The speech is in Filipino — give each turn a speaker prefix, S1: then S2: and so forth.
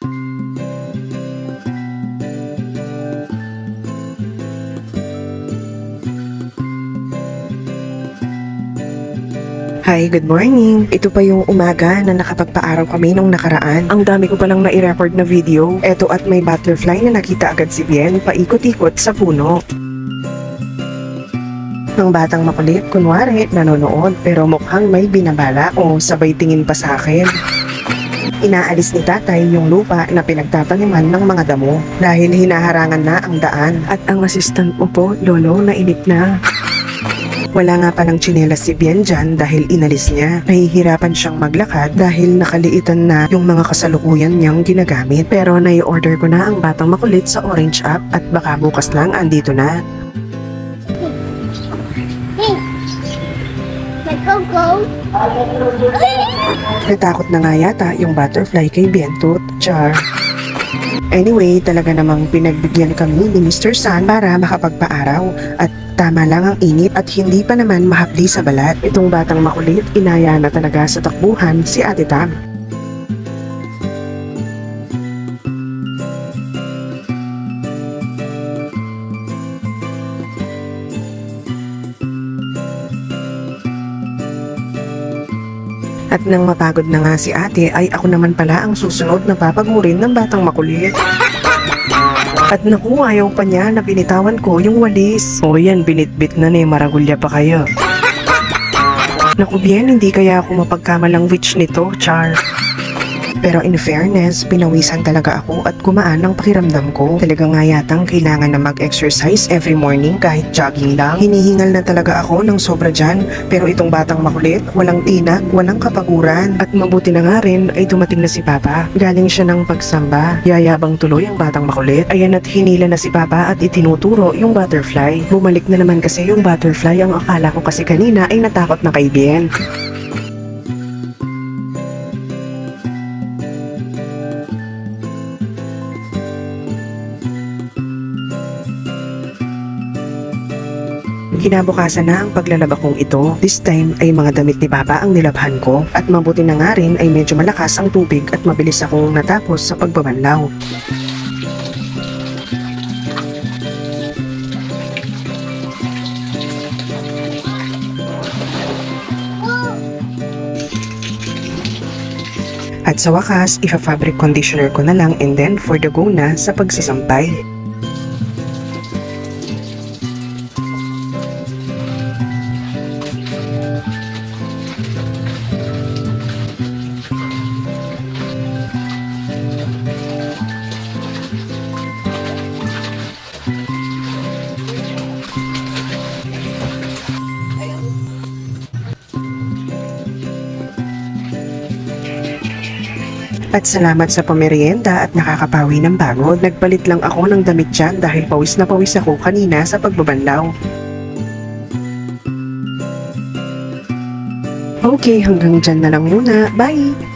S1: Hi, good morning! Ito pa yung umaga na nakapagpa-araw kami nung nakaraan. Ang dami ko palang nai-record na video. Eto at may butterfly na nakita agad si Bien paikot-ikot sa puno. Ang batang makulit, kunwari, nanonood pero mukhang may binabala o sabay tingin pa sa akin. Inaalis ni tatay yung lupa na pinagtataniman ng mga damo dahil hinaharangan na ang daan at ang assistant mo po, lolo, nainip na. Wala nga palang tsinelas si Bien dyan dahil inalis niya. Nahihirapan siyang maglakad dahil nakaliitan na yung mga kasalukuyan niyang ginagamit. Pero nai-order ko na ang batang makulit sa Orange app at baka bukas lang andito na.
S2: Hey! Go!
S1: Natakot na nga yata yung butterfly kay Bientut. Char. Anyway, talaga namang pinagbigyan kami ni Mr. Sun para makapagpaaraw at tama lang ang init at hindi pa naman mahapdi sa balat. Itong batang makulit, inaya na talaga sa takbuhan si Ate Tam. At nang mapagod na nga si ate ay ako naman pala ang susunod na papagurin ng batang makulit. At naku, ayaw pa niya na binitawan ko yung walis. O yan, binitbit na ni maragulya pa kayo. Naku Bien, hindi kaya ako mapagkamalang witch nito, char. Pero in fairness, pinawisan talaga ako at gumaan ang pakiramdam ko. Talaga nga yatang kailangan na mag-exercise every morning kahit jogging lang. Hinihingal na talaga ako ng sobra dyan. Pero itong batang makulit, walang tinag, walang kapaguran. At mabuti na nga rin ay dumating na si Papa. Galing siya ng pagsamba. Yayabang tuloy ang batang makulit. Ayan at hinila na si Papa at itinuturo yung butterfly. Bumalik na naman kasi yung butterfly. Ang akala ko kasi kanina ay natakot na kay Bien. Kinabukasan na ang paglalaba kong ito. This time ay mga damit ni Papa ang nilabhan ko at mabuti na nga rin ay medyo malakas ang tubig at mabilis akong natapos sa pagbabanlaw. At sa wakas, ifa-fabric conditioner ko na lang and then for the go na sa pagsasampay. At salamat sa pamerienda at nakakapawi ng pagod. Nagpalit lang ako ng damit dyan dahil pawis na pawis ako kanina sa pagbabanlaw. Okay, hanggang dyan na lang muna. Bye!